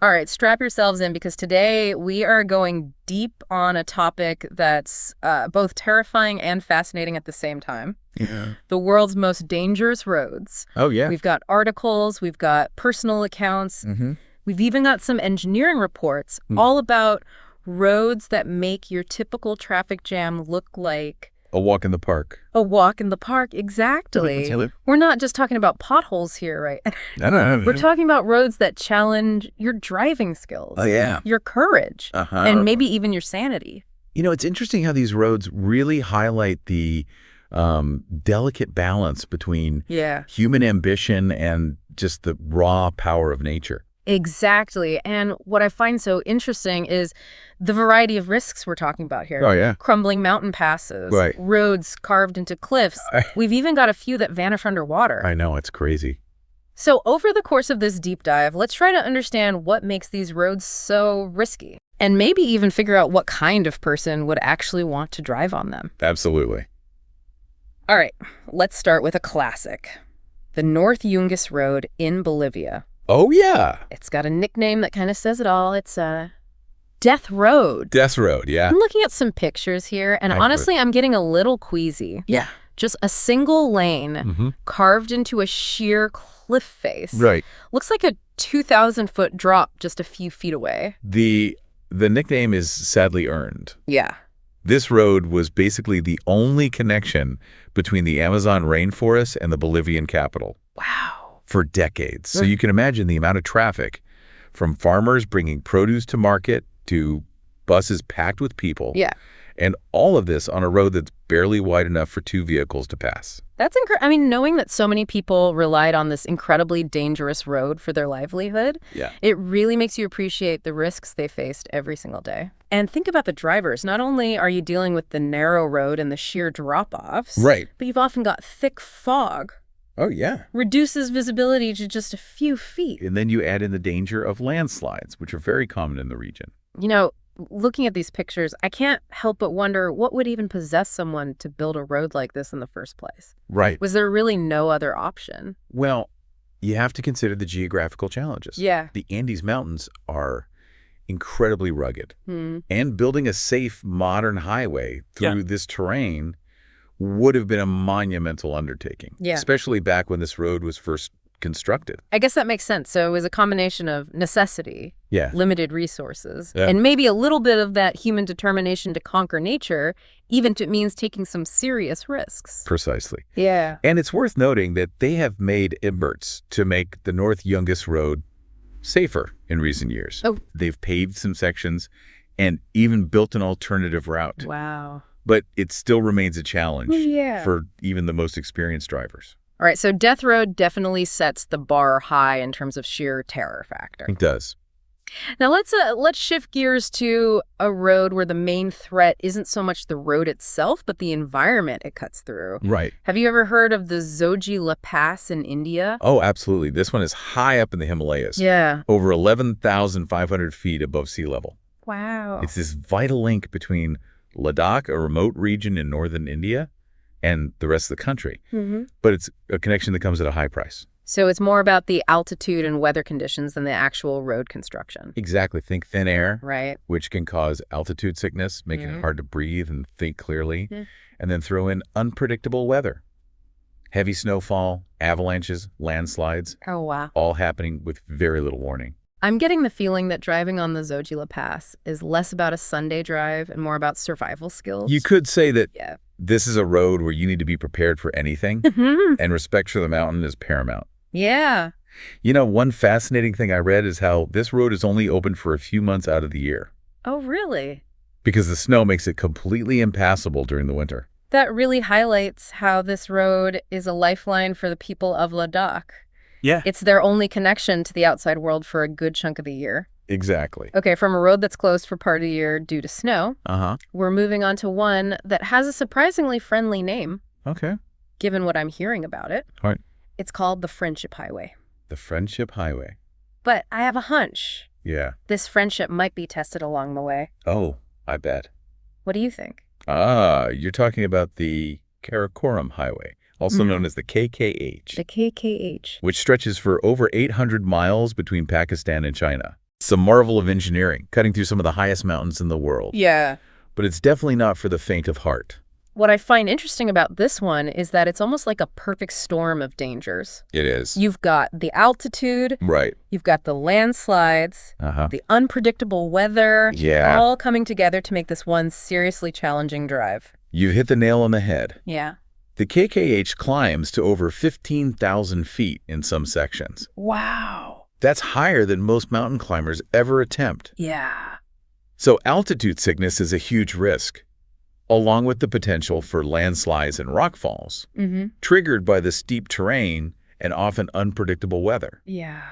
All right, strap yourselves in because today we are going deep on a topic that's both terrifying and fascinating at the same time. Yeah. The world's most dangerous roads. Oh, yeah. We've got articles, we've got personal accounts, Mm-hmm. we've even got some engineering reports all about roads that make your typical traffic jam look like A walk in the park. a walk in the park. Exactly. Taylor. We're not just talking about potholes here, right? I don't know. We're talking about roads that challenge your driving skills. Oh, yeah. Your courage. Uh-huh. And maybe even your sanity. You know, it's interesting how these roads really highlight the delicate balance between Yeah. human ambition and just the raw power of nature. Exactly. And what I find so interesting is the variety of risks we're talking about here. Oh, yeah. Crumbling mountain passes, Right. roads carved into cliffs. We've even got a few that vanish underwater. I know, it's crazy. So over the course of this deep dive, let's try to understand what makes these roads so risky. And maybe even figure out what kind of person would actually want to drive on them. Absolutely. All right, let's start with a classic. The North Yungas Road in Bolivia. Oh, yeah. It's got a nickname that kind of says it all. It's Death Road. Death Road, yeah. I'm looking at some pictures here, and honestly, I'm getting a little queasy. Yeah. Just a single lane Mm-hmm. carved into a sheer cliff face. Right. Looks like a 2,000-foot drop just a few feet away. The nickname is sadly earned. Yeah. This road was basically the only connection between the Amazon rainforest and the Bolivian capital Wow. for decades. So you can imagine the amount of traffic from farmers bringing produce to market to buses packed with people. Yeah. And all of this on a road that's barely wide enough for two vehicles to pass. That's incredible. I mean, knowing that so many people relied on this incredibly dangerous road for their livelihood, Yeah. it really makes you appreciate the risks they faced every single day. And think about the drivers. Not only are you dealing with the narrow road and the sheer drop-offs, Right. but you've often got thick fog. Oh, yeah. Reduces visibility to just a few feet. And then you add in the danger of landslides, which are very common in the region. You know, looking at these pictures, I can't help but wonder what would even possess someone to build a road like this in the first place. Right. Was there really no other option? Well, you have to consider the geographical challenges. Yeah. The Andes Mountains are incredibly rugged. Hmm. And building a safe, modern highway through this terrain would have been a monumental undertaking. Yeah. Especially back when this road was first constructed. I guess that makes sense. So it was a combination of necessity, Yeah. limited resources, Yeah. and maybe a little bit of that human determination to conquer nature, even if it means taking some serious risks. Precisely. Yeah. And it's worth noting that they have made efforts to make the North Yungas Road safer in recent years. Oh. They've paved some sections and even built an alternative route. Wow. But it still remains a challenge Yeah. for even the most experienced drivers. All right, so Death Road definitely sets the bar high in terms of sheer terror factor. It does. Now let's shift gears to a road where the main threat isn't so much the road itself, but the environment it cuts through. Right. Have you ever heard of the Zojila Pass in India? Oh, absolutely. This one is high up in the Himalayas. Yeah. Over 11,500 feet above sea level. Wow. It's this vital link between Ladakh, a remote region in northern India, and the rest of the country. Mm-hmm. But it's a connection that comes at a high price. So it's more about the altitude and weather conditions than the actual road construction. Exactly. Think thin air, Right. which can cause altitude sickness, making it hard to breathe and think clearly. Yeah. And then throw in unpredictable weather. Heavy snowfall, avalanches, landslides, Oh, wow. all happening with very little warning. I'm getting the feeling that driving on the Zojila Pass is less about a Sunday drive and more about survival skills. You could say that Yeah. this is a road where you need to be prepared for anything, and respect for the mountain is paramount. Yeah. You know, one fascinating thing I read is how this road is only open for a few months out of the year Oh, really? because the snow makes it completely impassable during the winter. That really highlights how this road is a lifeline for the people of Ladakh. Yeah. It's their only connection to the outside world for a good chunk of the year. Exactly. Okay, from a road that's closed for part of the year due to snow, Uh-huh. we're moving on to one that has a surprisingly friendly name, Okay. given what I'm hearing about it. All right. It's called the Friendship Highway. The Friendship Highway. But I have a hunch. Yeah. This friendship might be tested along the way. Oh, I bet. What do you think? Ah, you're talking about the Karakoram Highway, also known as the KKH, The KKH. which stretches for over 800 miles between Pakistan and China. It's a marvel of engineering, cutting through some of the highest mountains in the world. Yeah. But it's definitely not for the faint of heart. What I find interesting about this one is that it's almost like a perfect storm of dangers. It is. You've got the altitude, Right. you've got the landslides, Uh-huh. the unpredictable weather, Yeah. all coming together to make this one seriously challenging drive. You've hit the nail on the head. Yeah. The KKH climbs to over 15,000 feet in some sections. Wow. That's higher than most mountain climbers ever attempt. Yeah. So altitude sickness is a huge risk, along with the potential for landslides and rockfalls, triggered by the steep terrain and often unpredictable weather. Yeah.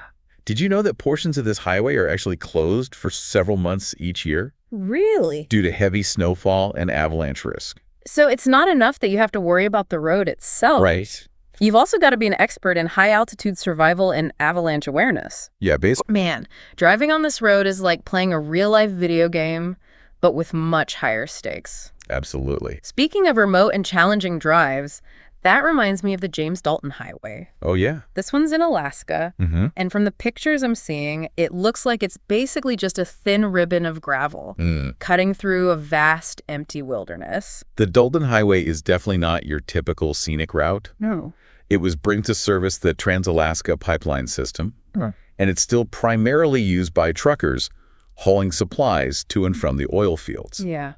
Did you know that portions of this highway are actually closed for several months each year Really? due to heavy snowfall and avalanche risk? So it's not enough that you have to worry about the road itself. Right. You've also got to be an expert in high-altitude survival and avalanche awareness. Yeah, basically. Man, driving on this road is like playing a real-life video game, but with much higher stakes. Absolutely. Speaking of remote and challenging drives, that reminds me of the James Dalton Highway. Oh, yeah. This one's in Alaska, Mm-hmm. and from the pictures I'm seeing, it looks like it's basically just a thin ribbon of gravel, cutting through a vast, empty wilderness. The Dalton Highway is definitely not your typical scenic route. No. It was bring to service the Trans-Alaska Pipeline System, Huh. and it's still primarily used by truckers hauling supplies to and from the oil fields. Yeah.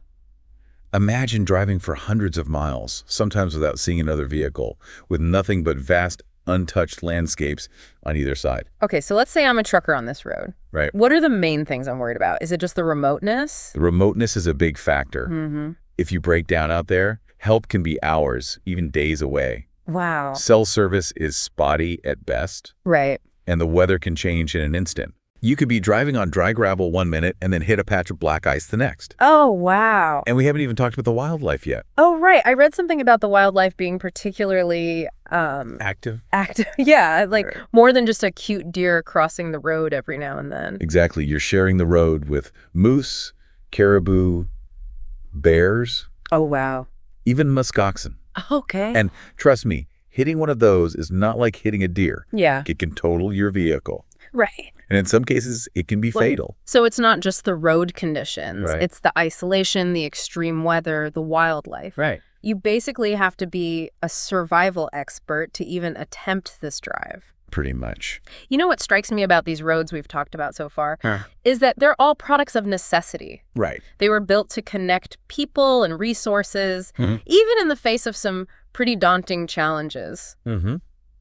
Imagine driving for hundreds of miles, sometimes without seeing another vehicle, with nothing but vast, untouched landscapes on either side. Okay, so let's say I'm a trucker on this road. Right. What are the main things I'm worried about? Is it just the remoteness? The remoteness is a big factor. Mm-hmm. If you break down out there, help can be hours, even days away. Wow. Cell service is spotty at best, Right. and the weather can change in an instant. You could be driving on dry gravel 1 minute and then hit a patch of black ice the next. Oh, wow. And we haven't even talked about the wildlife yet. Oh, right. I read something about the wildlife being particularly Active? active. Yeah, like more than just a cute deer crossing the road every now and then. Exactly. You're sharing the road with moose, caribou, bears, Oh, wow. even muskoxen. Okay. And trust me, hitting one of those is not like hitting a deer. Yeah. It can total your vehicle. Right. And in some cases, it can be fatal. So it's not just the road conditions. Right. It's the isolation, the extreme weather, the wildlife. Right. You basically have to be a survival expert to even attempt this drive. Pretty much. You know what strikes me about these roads we've talked about so far? Huh. Is that they're all products of necessity. Right. They were built to connect people and resources, Mhm. even in the face of some pretty daunting challenges. Mm-hmm.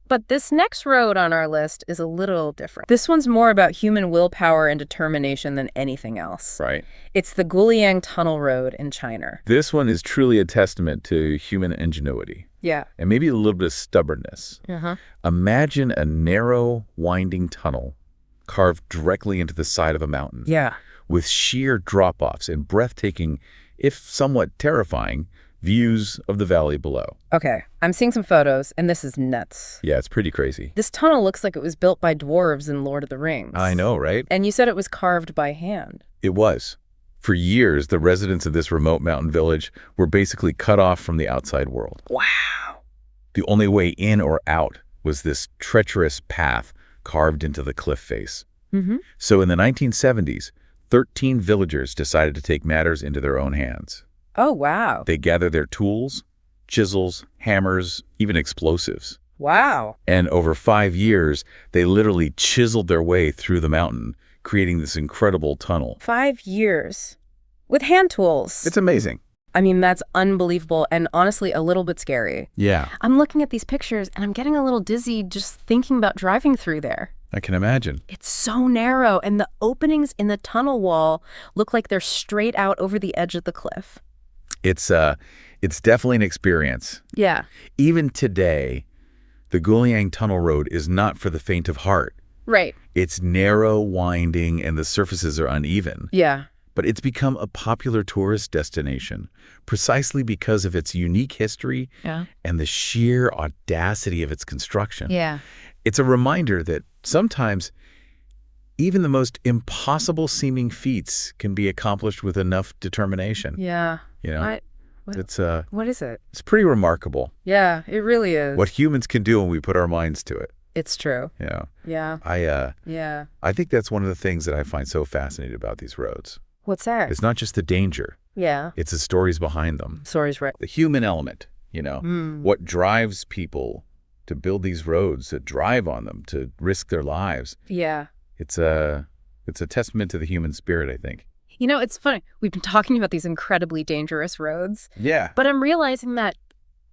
But this next road on our list is a little different. This one's more about human willpower and determination than anything else. Right. It's the Guoliang Tunnel Road in China. This one is truly a testament to human ingenuity Yeah. and maybe a little bit of stubbornness. Uh-huh. Imagine a narrow, winding tunnel carved directly into the side of a mountain Yeah. with sheer drop-offs and breathtaking, if somewhat terrifying, views of the valley below. Okay, I'm seeing some photos, and this is nuts. Yeah, it's pretty crazy. This tunnel looks like it was built by dwarves in Lord of the Rings. I know, right? And you said it was carved by hand. It was. For years, the residents of this remote mountain village were basically cut off from the outside world. Wow. The only way in or out was this treacherous path carved into the cliff face. Mm-hmm. So in the 1970s, 13 villagers decided to take matters into their own hands. Oh, wow. They gathered their tools, chisels, hammers, even explosives. Wow. And over 5 years, they literally chiseled their way through the mountain, creating this incredible tunnel. 5 years. With hand tools. It's amazing. I mean, that's unbelievable and honestly a little bit scary. Yeah, I'm looking at these pictures and I'm getting a little dizzy just thinking about driving through there. I can imagine. It's so narrow and the openings in the tunnel wall look like they're straight out over the edge of the cliff. It's definitely an experience. Yeah. Even today, the Guoliang Tunnel Road is not for the faint of heart. Right. It's narrow, winding, and the surfaces are uneven. Yeah. But it's become a popular tourist destination precisely because of its unique history Yeah. and the sheer audacity of its construction. Yeah. It's a reminder that sometimes even the most impossible-seeming feats can be accomplished with enough determination. Yeah. You know, What is it? it's pretty remarkable Yeah, it really is. what humans can do when we put our minds to it. It's true. Yeah. Yeah. Yeah. I think that's one of the things that I find so fascinating about these roads. What's that? It's not just the danger, Yeah. it's the stories behind them. Story's right. The human element, what drives people to build these roads, to drive on them, to risk their lives. Yeah. It's a testament to the human spirit, I think. It's funny. We've been talking about these incredibly dangerous roads, Yeah. but I'm realizing that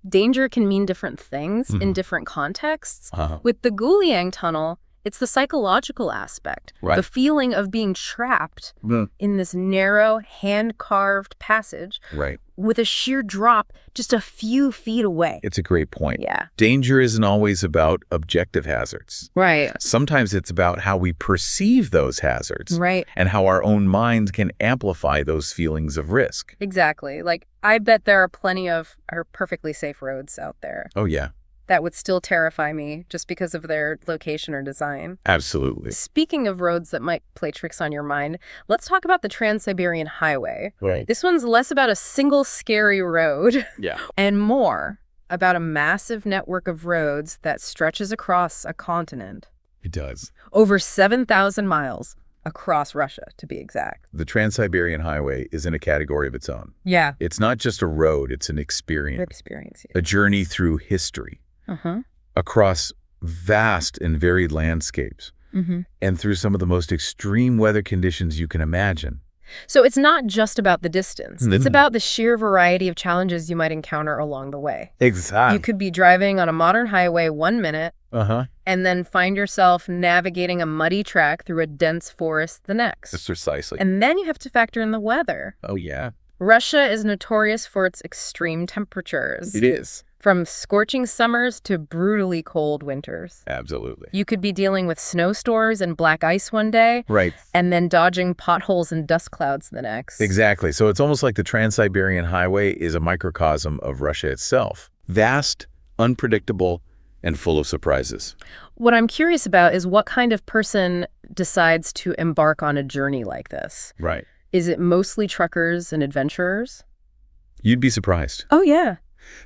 danger can mean different things in different contexts. With the Guliang Tunnel, it's the psychological aspect, Right. the feeling of being trapped in this narrow, hand-carved passage Right. with a sheer drop just a few feet away. It's a great point. Yeah. Danger isn't always about objective hazards. Right. Sometimes it's about how we perceive those hazards Right. and how our own minds can amplify those feelings of risk. Exactly. Like, I bet there are plenty of perfectly safe roads out there Oh, yeah. that would still terrify me just because of their location or design. Absolutely. Speaking of roads that might play tricks on your mind, let's talk about the Trans-Siberian Highway. Right. This one's less about a single scary road Yeah. and more about a massive network of roads that stretches across a continent. It does. Over 7,000 miles across Russia, to be exact. The Trans-Siberian Highway is in a category of its own. Yeah. It's not just a road, it's an experience. Experience. A journey through history, Uh-huh. across vast and varied landscapes, and through some of the most extreme weather conditions you can imagine. So it's not just about the distance. It's Mm. about the sheer variety of challenges you might encounter along the way. Exactly. You could be driving on a modern highway 1 minute and then find yourself navigating a muddy track through a dense forest the next. That's precisely. And then you have to factor in the weather. Oh, yeah. Russia is notorious for its extreme temperatures. It is. From scorching summers to brutally cold winters. Absolutely. You could be dealing with snowstorms and black ice one day, Right. and then dodging potholes and dust clouds the next. Exactly. So it's almost like the Trans-Siberian Highway is a microcosm of Russia itself. Vast, unpredictable, and full of surprises. What I'm curious about is what kind of person decides to embark on a journey like this. Right. Is it mostly truckers and adventurers? You'd be surprised. Oh, yeah.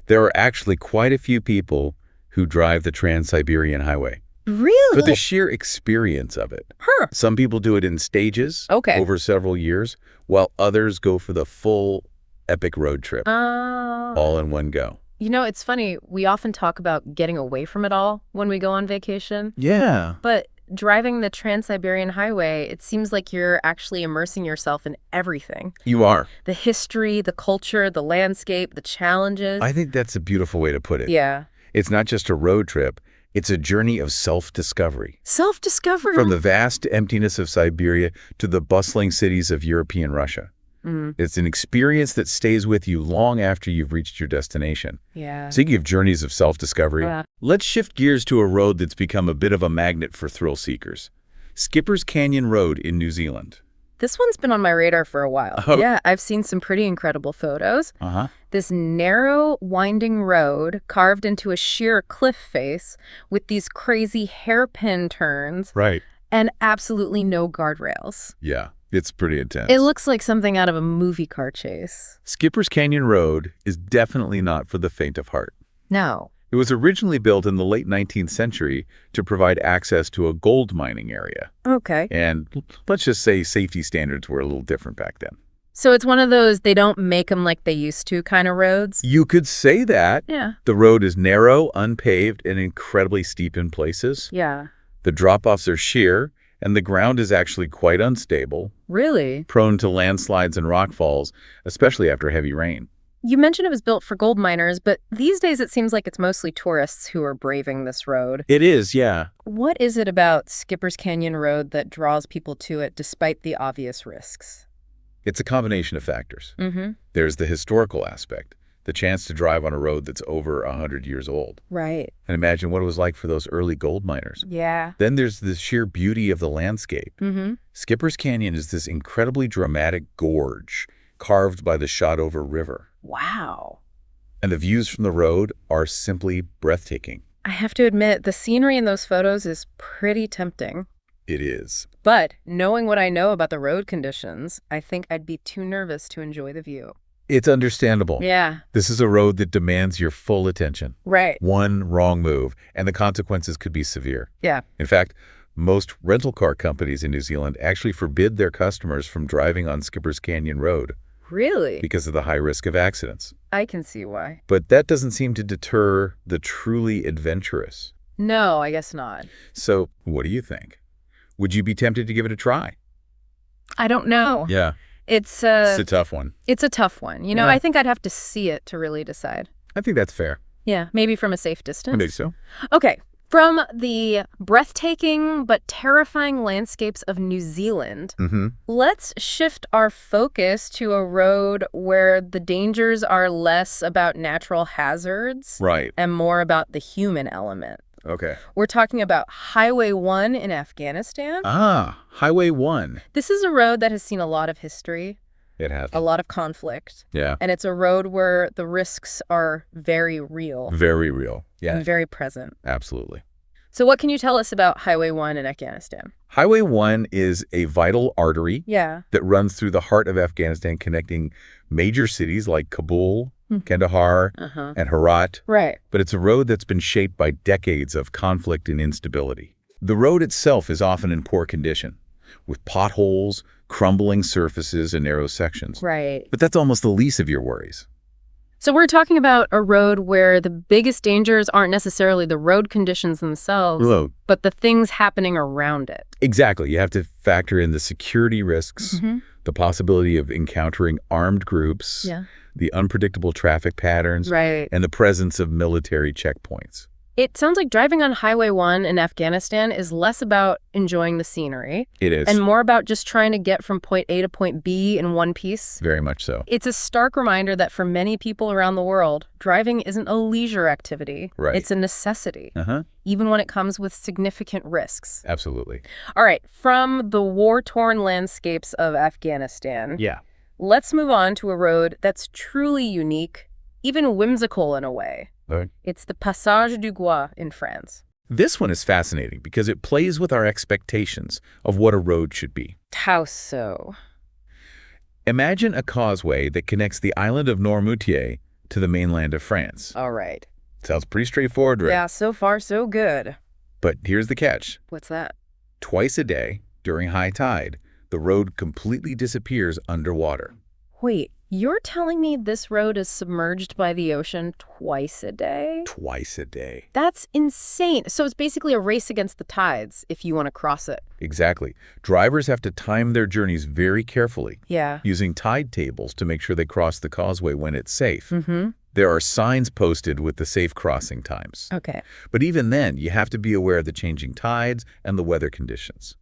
There are actually quite a few people who drive the Trans-Siberian Highway Really? for the sheer experience of it. Huh. Some people do it in stages Okay. over several years, while others go for the full epic road trip, all in one go. It's funny. We often talk about getting away from it all when we go on vacation. Yeah. But driving the Trans-Siberian Highway, it seems like you're actually immersing yourself in everything. You are. The history, the culture, the landscape, the challenges. I think that's a beautiful way to put it. Yeah. It's not just a road trip. It's a journey of self-discovery. Self-discovery. From the vast emptiness of Siberia to the bustling cities of European Russia. It's an experience that stays with you long after you've reached your destination. Yeah. Speaking of journeys of self-discovery, let's shift gears to a road that's become a bit of a magnet for thrill seekers. Skipper's Canyon Road in New Zealand. This one's been on my radar for a while. Oh. Yeah, I've seen some pretty incredible photos. This narrow, winding road carved into a sheer cliff face with these crazy hairpin turns Right. and absolutely no guardrails. Yeah, it's pretty intense. It looks like something out of a movie car chase. Skipper's Canyon Road is definitely not for the faint of heart. No. It was originally built in the late 19th century to provide access to a gold mining area. Okay. And let's just say safety standards were a little different back then. So it's one of those they don't make them like they used to kind of roads? You could say that. Yeah. The road is narrow, unpaved, and incredibly steep in places. Yeah. The drop-offs are sheer, and the ground is actually quite unstable, Really? prone to landslides and rockfalls, especially after heavy rain. You mentioned it was built for gold miners, but these days it seems like it's mostly tourists who are braving this road. It is, yeah. What is it about Skipper's Canyon Road that draws people to it despite the obvious risks? It's a combination of factors. There's the historical aspect, the chance to drive on a road that's over 100 years old. Right. And imagine what it was like for those early gold miners. Yeah. Then there's the sheer beauty of the landscape. Skipper's Canyon is this incredibly dramatic gorge carved by the Shadover River. Wow. And the views from the road are simply breathtaking. I have to admit, the scenery in those photos is pretty tempting. It is. But knowing what I know about the road conditions, I think I'd be too nervous to enjoy the view. It's understandable. Yeah. This is a road that demands your full attention. Right. One wrong move, and the consequences could be severe. Yeah. In fact, most rental car companies in New Zealand actually forbid their customers from driving on Skipper's Canyon Road Really? because of the high risk of accidents. I can see why. But that doesn't seem to deter the truly adventurous. No, I guess not. So, what do you think? Would you be tempted to give it a try? I don't know. Yeah. It's It's a tough one. a tough one. You know, Yeah. I think I'd have to see it to really decide. I think that's fair. Yeah, maybe from a safe distance. I think so. Okay. From the breathtaking but terrifying landscapes of New Zealand, let's shift our focus to a road where the dangers are less about natural hazards Right. and more about the human element. Okay. We're talking about Highway 1 in Afghanistan. Highway 1. This is a road that has seen a lot of history, It has. a lot of conflict, Yeah. and it's a road where the risks are very real Very real. Yeah, and very present. absolutely. So what can you tell us about Highway 1 in Afghanistan? Highway 1 is a vital artery Yeah. that runs through the heart of Afghanistan, connecting major cities like Kabul, Kandahar, and Herat. Right. But it's a road that's been shaped by decades of conflict and instability. The road itself is often in poor condition, with potholes, crumbling surfaces, and narrow sections. Right. But that's almost the least of your worries. So we're talking about a road where the biggest dangers aren't necessarily the road conditions themselves, Hello. but the things happening around it. Exactly. You have to factor in the security risks, the possibility of encountering armed groups, Yeah. the unpredictable traffic patterns, Right. and the presence of military checkpoints. It sounds like driving on Highway 1 in Afghanistan is less about enjoying the scenery It is. and more about just trying to get from point A to point B in one piece. Very much so. It's a stark reminder that for many people around the world, driving isn't a leisure activity. Right. It's a necessity, Uh-huh. even when it comes with significant risks. Absolutely. All right, from the war-torn landscapes of Afghanistan, Yeah. let's move on to a road that's truly unique, even whimsical in a way. Right. It's the Passage du Gois in France. This one is fascinating because it plays with our expectations of what a road should be. How so? Imagine a causeway that connects the island of Noirmoutier to the mainland of France. All right. Sounds pretty straightforward, right? Yeah, so far so good. But here's the catch. What's that? Twice a day, during high tide, the road completely disappears underwater. Wait, you're telling me this road is submerged by the ocean twice a day? Twice a day. That's insane. So it's basically a race against the tides if you want to cross it. Exactly. Drivers have to time their journeys very carefully, Yeah. using tide tables to make sure they cross the causeway when it's safe. Mm-hmm. There are signs posted with the safe crossing times. Okay. But even then, you have to be aware of the changing tides and the weather conditions.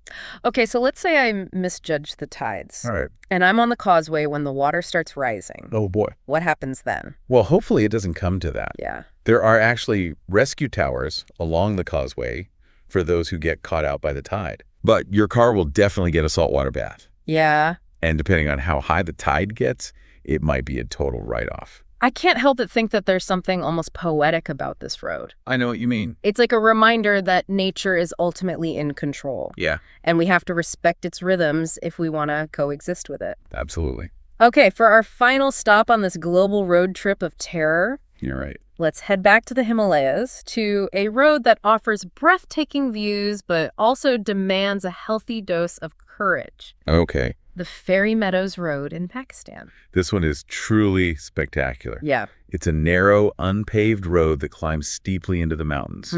Okay, so let's say I misjudged the tides. All right. And I'm on the causeway when the water starts rising. Oh, boy. What happens then? Well, hopefully it doesn't come to that. Yeah. There are actually rescue towers along the causeway for those who get caught out by the tide. But your car will definitely get a saltwater bath. Yeah. And depending on how high the tide gets, it might be a total write-off. I can't help but think that there's something almost poetic about this road. I know what you mean. It's like a reminder that nature is ultimately in control. Yeah, And we have to respect its rhythms if we want to coexist with it. absolutely. Okay, for our final stop on this global road trip of terror, You're right. let's head back to the Himalayas, to a road that offers breathtaking views but also demands a healthy dose of courage. Okay. The Fairy Meadows Road in Pakistan. This one is truly spectacular. Yeah. It's a narrow, unpaved road that climbs steeply into the mountains,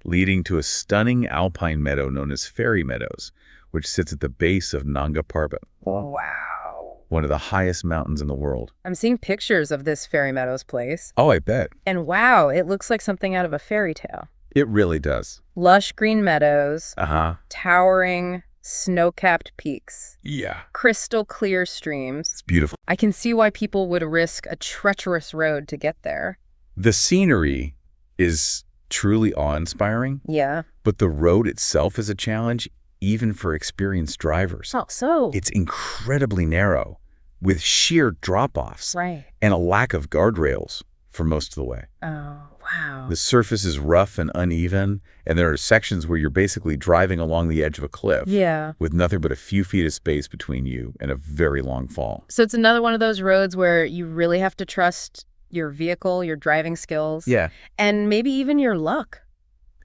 leading to a stunning alpine meadow known as Fairy Meadows, which sits at the base of Nanga Parbat, Wow. one of the highest mountains in the world. I'm seeing pictures of this Fairy Meadows place. Oh, I bet. And wow, it looks like something out of a fairy tale. It really does. Lush green meadows, Uh-huh. towering snow-capped peaks, Yeah. crystal clear streams. It's beautiful. I can see why people would risk a treacherous road to get there. The scenery is truly awe-inspiring, Yeah. but the road itself is a challenge, even for experienced drivers. Oh, so. It's incredibly narrow, with sheer drop-offs Right. and a lack of guardrails for most of the way. Oh, Wow. The surface is rough and uneven, and there are sections where you're basically driving along the edge of a cliff. Yeah. With nothing but a few feet of space between you and a very long fall. So it's another one of those roads where you really have to trust your vehicle, your driving skills. Yeah. And maybe even your luck.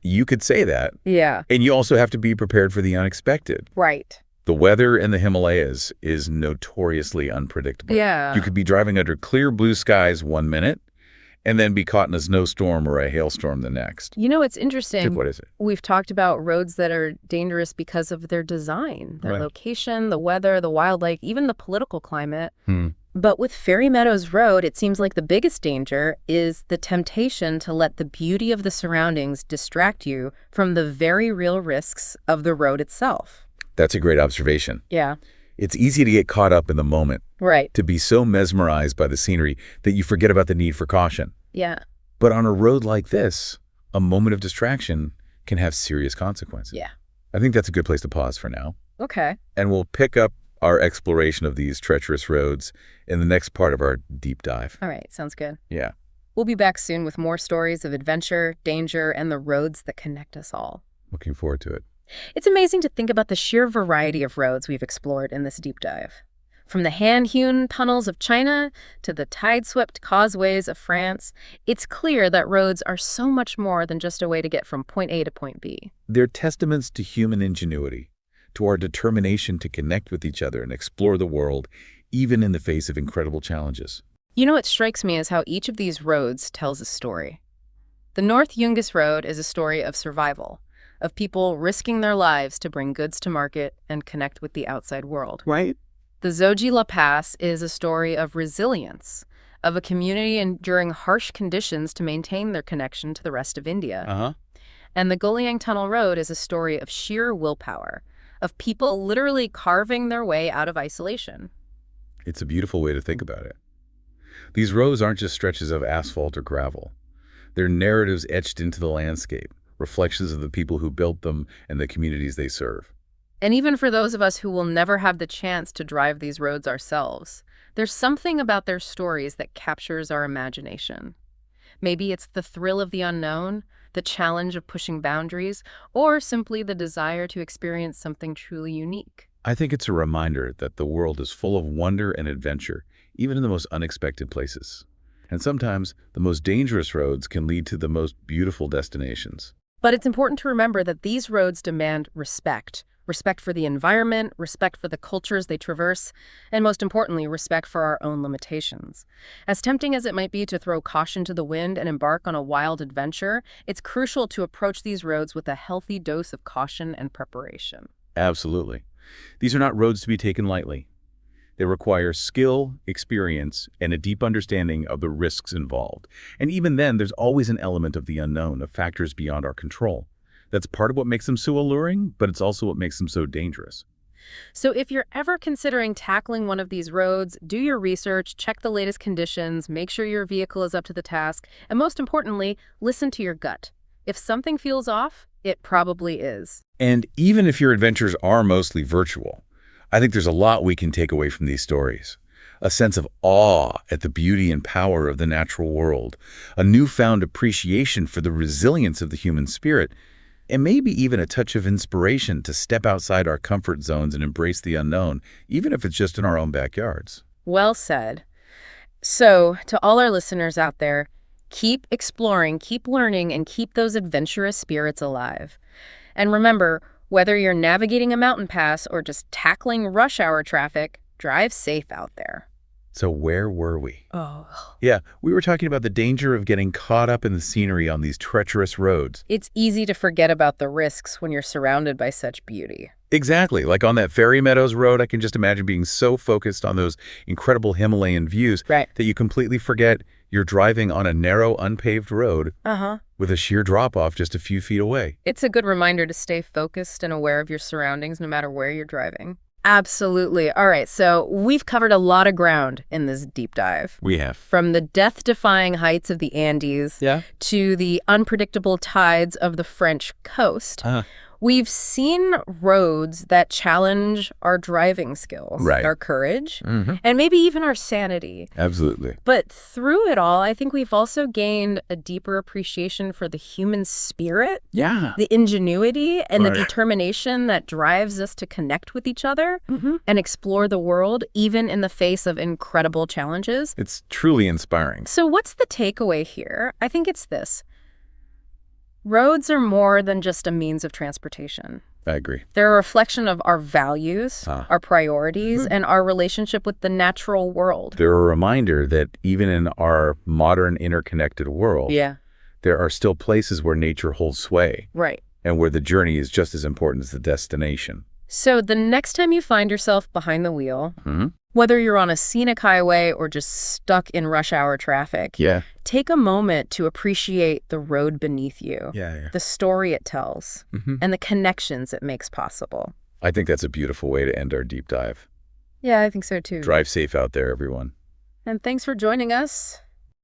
You could say that. Yeah. And you also have to be prepared for the unexpected. Right. The weather in the Himalayas is notoriously unpredictable. Yeah. You could be driving under clear blue skies one minute and then be caught in a snowstorm or a hailstorm the next. You know, it's interesting. What is it? We've talked about roads that are dangerous because of their design, their location, the weather, the wildlife, even the political climate. But with Fairy Meadows Road, it seems like the biggest danger is the temptation to let the beauty of the surroundings distract you from the very real risks of the road itself. That's a great observation. Yeah. It's easy to get caught up in the moment. Right. To be so mesmerized by the scenery that you forget about the need for caution. Yeah. But on a road like this, a moment of distraction can have serious consequences. Yeah. I think that's a good place to pause for now. Okay. And we'll pick up our exploration of these treacherous roads in the next part of our deep dive. All right. Sounds good. Yeah. We'll be back soon with more stories of adventure, danger, and the roads that connect us all. Looking forward to it. It's amazing to think about the sheer variety of roads we've explored in this deep dive. From the hand-hewn tunnels of China to the tide-swept causeways of France, it's clear that roads are so much more than just a way to get from point A to point B. They're testaments to human ingenuity, to our determination to connect with each other and explore the world, even in the face of incredible challenges. You know what strikes me is how each of these roads tells a story. The North Yungas Road is a story of survival, of people risking their lives to bring goods to market and connect with the outside world. Right. The Zojila Pass is a story of resilience, of a community enduring harsh conditions to maintain their connection to the rest of India. And the Goliang Tunnel Road is a story of sheer willpower, of people literally carving their way out of isolation. It's a beautiful way to think about it. These roads aren't just stretches of asphalt or gravel. They're narratives etched into the landscape, reflections of the people who built them and the communities they serve. And even for those of us who will never have the chance to drive these roads ourselves, there's something about their stories that captures our imagination. Maybe it's the thrill of the unknown, the challenge of pushing boundaries, or simply the desire to experience something truly unique. I think it's a reminder that the world is full of wonder and adventure, even in the most unexpected places. And sometimes the most dangerous roads can lead to the most beautiful destinations. But it's important to remember that these roads demand respect. Respect for the environment, respect for the cultures they traverse, and most importantly, respect for our own limitations. As tempting as it might be to throw caution to the wind and embark on a wild adventure, it's crucial to approach these roads with a healthy dose of caution and preparation. Absolutely. These are not roads to be taken lightly. They require skill, experience, and a deep understanding of the risks involved. And even then, there's always an element of the unknown, of factors beyond our control. That's part of what makes them so alluring, but it's also what makes them so dangerous. So if you're ever considering tackling one of these roads, do your research, check the latest conditions, make sure your vehicle is up to the task, and most importantly, listen to your gut. If something feels off, it probably is. And even if your adventures are mostly virtual, I think there's a lot we can take away from these stories. A sense of awe at the beauty and power of the natural world, a newfound appreciation for the resilience of the human spirit, and maybe even a touch of inspiration to step outside our comfort zones and embrace the unknown, even if it's just in our own backyards. Well said. So, to all our listeners out there, keep exploring, keep learning, and keep those adventurous spirits alive. And remember, whether you're navigating a mountain pass or just tackling rush hour traffic, drive safe out there. So where were we? Oh. Yeah, we were talking about the danger of getting caught up in the scenery on these treacherous roads. It's easy to forget about the risks when you're surrounded by such beauty. Exactly. Like on that Fairy Meadows Road, I can just imagine being so focused on those incredible Himalayan views that you completely forget you're driving on a narrow, unpaved road with a sheer drop-off just a few feet away. It's a good reminder to stay focused and aware of your surroundings no matter where you're driving. Absolutely. All right, so we've covered a lot of ground in this deep dive. We have. From the death-defying heights of the Andes to the unpredictable tides of the French coast. We've seen roads that challenge our driving skills, Right. our courage, and maybe even our sanity. Absolutely. But through it all, I think we've also gained a deeper appreciation for the human spirit, Yeah. the ingenuity, and the Right. determination that drives us to connect with each other and explore the world, even in the face of incredible challenges. It's truly inspiring. So what's the takeaway here? I think it's this. Roads are more than just a means of transportation. I agree. They're a reflection of our values, our priorities, and our relationship with the natural world. They're a reminder that even in our modern interconnected world, there are still places where nature holds sway Right. and where the journey is just as important as the destination. So the next time you find yourself behind the wheel, whether you're on a scenic highway or just stuck in rush hour traffic, take a moment to appreciate the road beneath you, the story it tells, and the connections it makes possible. I think that's a beautiful way to end our deep dive. Yeah, I think so too. Drive safe out there, everyone. And thanks for joining us.